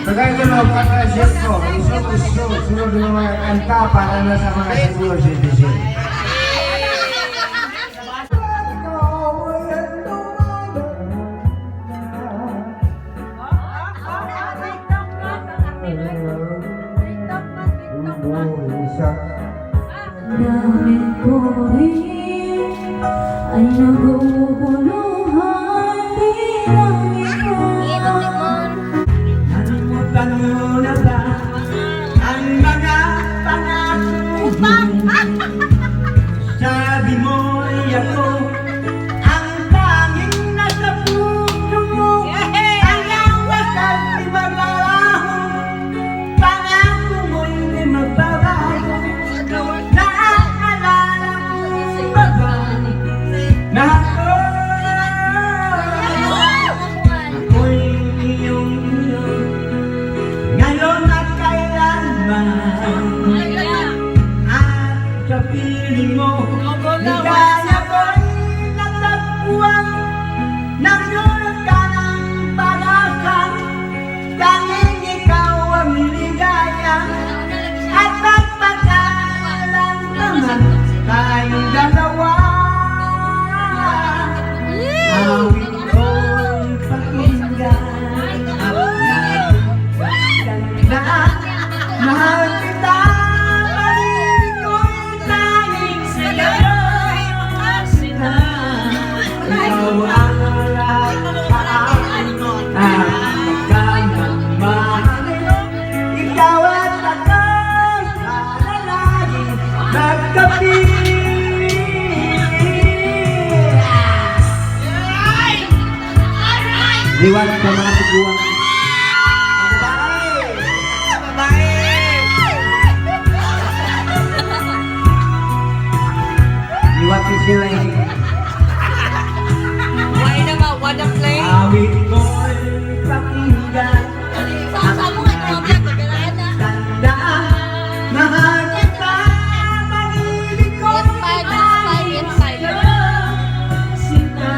Pagkasunod, pagkasunod ko, sunod ng mga kanta para na sa mga senior citizen. Namin ko rin ay naguguluhan bilang ikaw. Nalimutan mo na ba ang mga pangako? Sabi mo'y ako ang tanging nasa puso mo. Ang wakas di maglalaho, pangako mo'y di magbabago. Naaalala mo ba ba na ako'y iyong ngayon at kailanman at kapiling mo ligaya ko'y natagpuan nagdulot ka ng pag-asa tanging ikaw ang ligaya at magpagkalan naman tayong dalawa awit ko'y pakinggan mahal kita, pag-ibig ko'y tanging sa'yo. Ikaw ang lahat at magkamahal. Ikaw at ako, sana laging magkapiling. Liwanag ka mga tuguan. What is your name? Why naman? Wanna play? Awit ko'y pakinggan. Tandaan, mahal kita, pag-ibig ko'y sa'yo. Sina,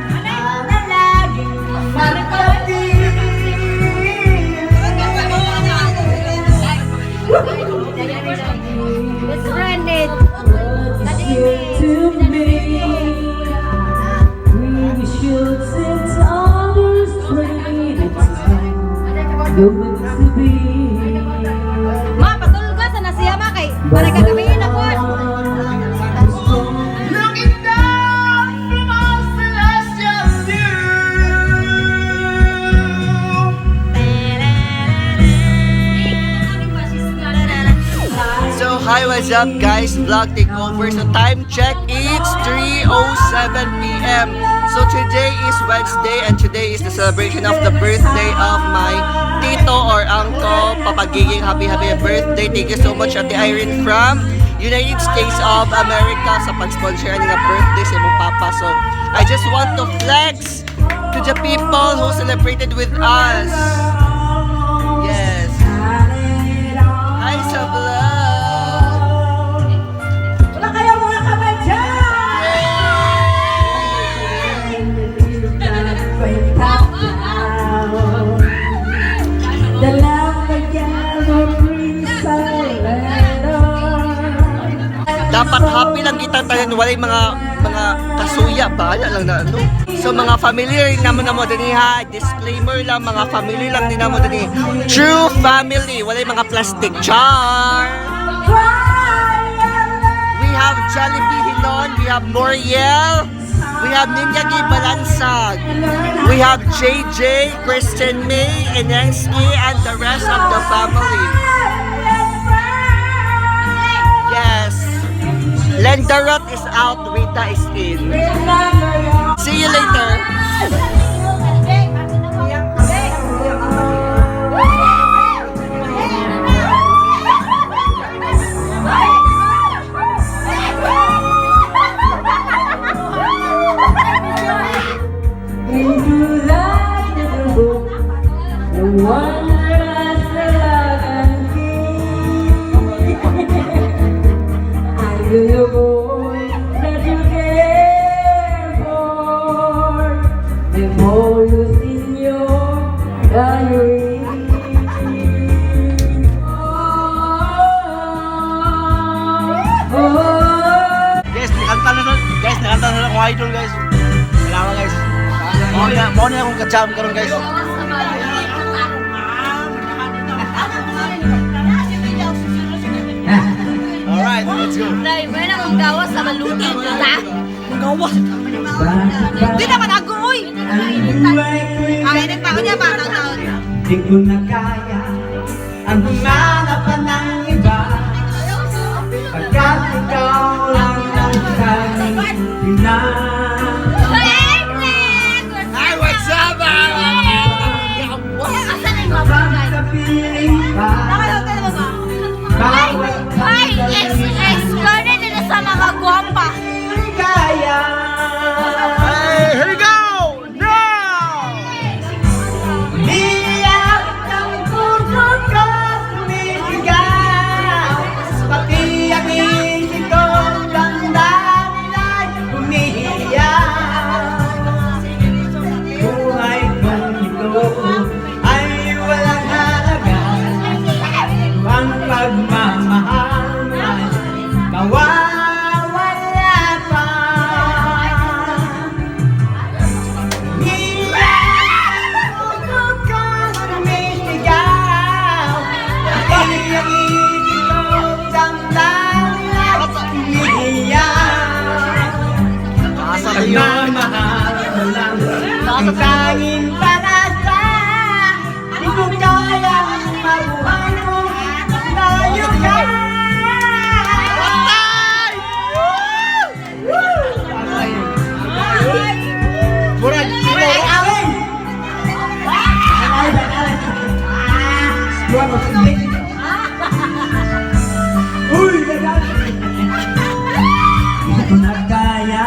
sana laging magkapiling. Let's run it. To me, we should set others straight. It's going to be. Ma, patulog ka sa nasiya ma kay para gagamitin ako. Looking down from our celestial view. So hi, what's up guys? Vlog takeover. So time check, it's 3:07 p.m. So today is Wednesday and today is the celebration of the birthday of my tito or uncle. Papagiging happy birthday. Thank you so much Ate Irene from United States of America sa pag-sponsor ng birthday sa imong papa. So I just want to flex to the people who celebrated with us. Yes. Hi sa vlog. Wala kayo mga kamay dyan! Dapat happy lang kita tayo, walay mga kasuya, bahala lang na ano. So mga family naman na mo din ha, disclaimer lang, mga family lang din na mo din. True family, walay mga plastic jar. We have Jollibee Hilon, we have Moriel, we have Ninja Gi Balansag, we have JJ, Kristen May, Enensky, and the rest of the family. Yes. Lendarot is out, Rita is in. See you later. Memorials in your diary. kanta na akong idol guys. Kailangan guys. Mo na akong ka-jam karon guys. Alright, let's go. Dahil ba na kung gawas sa malutin, ha? Gawas. Hindi naman ako, uy! Ang init pa ko niya, parang taon. Di ko na kaya ang humanap pa ng iba, pagkat ikaw lang ang tanging Hi, what's up? Asan na yung mga bagay? pinapiling pa. Ay, ex-garden nila sa mga gwapa. Kaya Hey, here we go! Now! iyak ng puso ko sumisigaw, pati ang isip ko damdamin ay umiiyak. Buhay kong ito ay walang halaga, ang pagmamahal ay mawawala pa. Iyak ang puso ko sumisigaw, pati ang isip ko damdamin ay umiiyak. Asa na yun? Pagmamahal mo lang ang tanging panasa, di ko kayang mabuhay mo layo ka. Murag, Hindi ko na kaya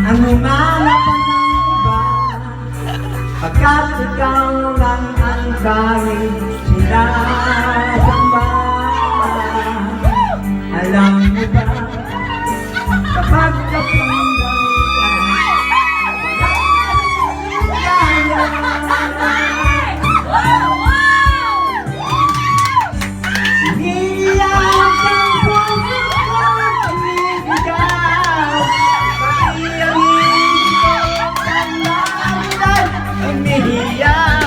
ang humanap pa ng iba, pagkat ikaw lang ang tanging sinasamba. Alam mo ba, kapag kapanggawitan, iiyak ang puso ko sumisigaw, pati ang isip ko damdamin ay umiiyak.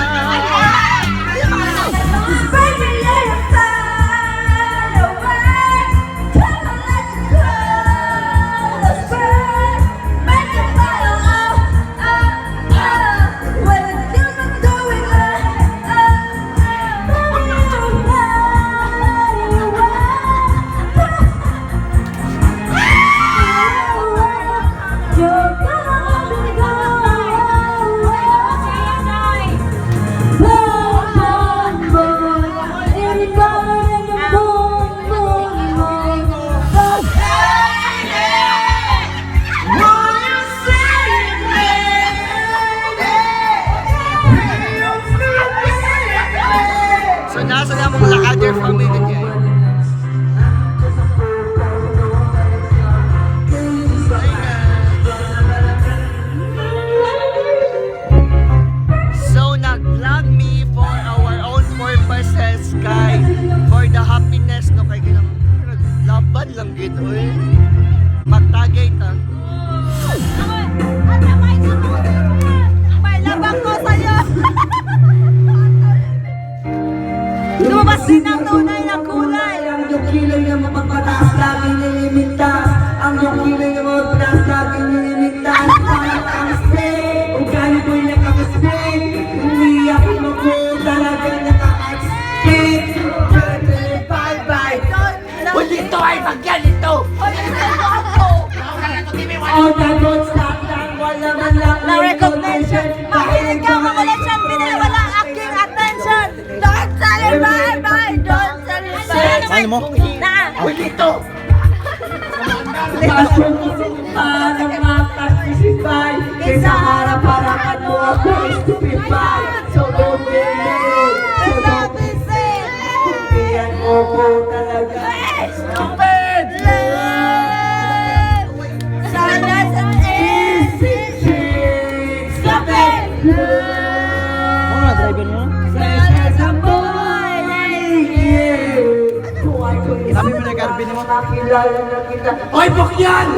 so nasa na mong lakader family niya. So nag-vlog me for our own purposes kay for the happiness no kay ginang laban lang gito eh. Magtagay ta. May labang ko sa'yo. Lumabas din ang tunay na kulay. Ang iyong kilay na mapagpataas lagi nililigtas, ang iyong kilay na mapagpataas lagi nililigtas. Parang ang spray, o gano'n ko'y nakakaspray, umiyak mo ko talaga nakaka-escape. Bye-bye. Dito ay magyanito. All the good stuff lang, wala man lang Na-recognition. Mahilig ka makulit siyang binawala aking attention. Don't tell her bye-bye. Don't tell her bye. Ano mo? Na. dito. Pasok ko para makasisipay, kaysa harap-harapan mo ako stupefy. So don't be late, so don't be sad, kuntian mo ko talaga. Stupid love. Sana sa easy chick. Stupid love. Ano na driver niyo? Sana sa boy. Kung ay ko Sabi mo na Garbin mo? makilala na kita. Oy, Bukyan!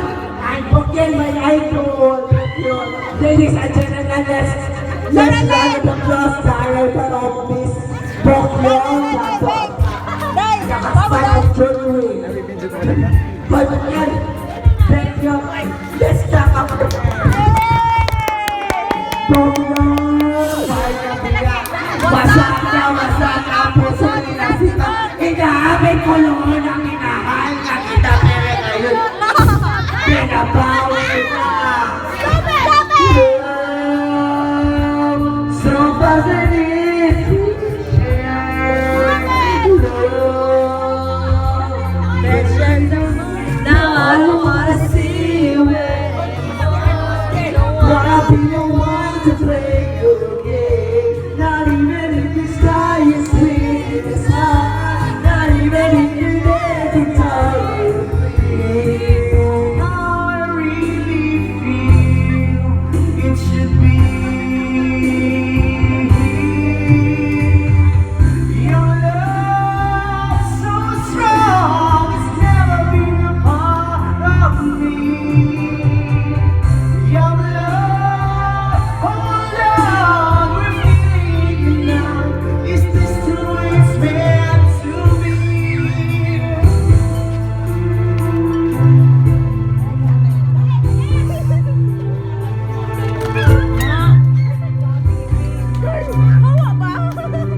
handbook yan, may idol. Yun. Ladies and gentlemen, let's round of applause sa araw sa office. Boklong, dapat. Nakaspan of jewelry. But yan, thank you. Let's talk about Masaka puso ninasipan. Inaamit ko noon ang minahal na kita, pero ngayon pinabawi na. So positive. Now I wanna see you. Wanna be the one to play your game. Not even if the sky is clear in the sky. Not even if you're there to tell me how I really feel. It should be your love so strong. It's never been a part of me. Your love, hold on, we're feeling it now. Is this the way it's meant to be? Hawa ba?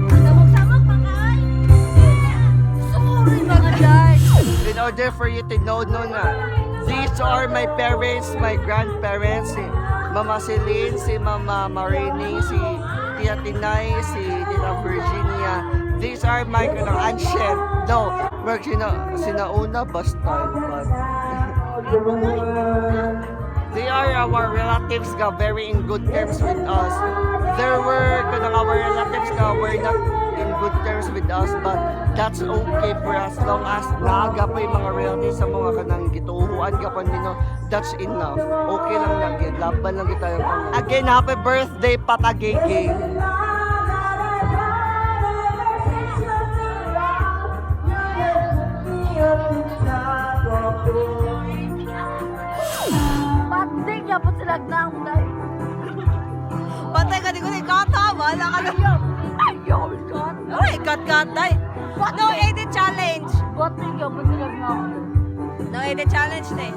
Samok-samok pa kay. Sorry mga guys. In order for you to know na these are my parents, my grandparents, si Mama Celine, si Mama Marini, si Tia Tinay, si Tita Virginia. These are my ancient. No, sinauna basta. But they are our relatives ka very in good terms with us. There were our relatives ka were not in good terms with us, but that's okay for as long as naaga pa yung mga relatives sa mga kanang gituuhan ka pa nino, that's enough. Okay lang na gid, laban lang kita yung again, happy birthday Patagege. Patay niya po sila nang dahil. Patay ka di ko ni kata, wala ka lang. Ayaw, kat. Ay, kat dahil. No edit challenge. Patay niya po sila nang. No edit challenge na eh.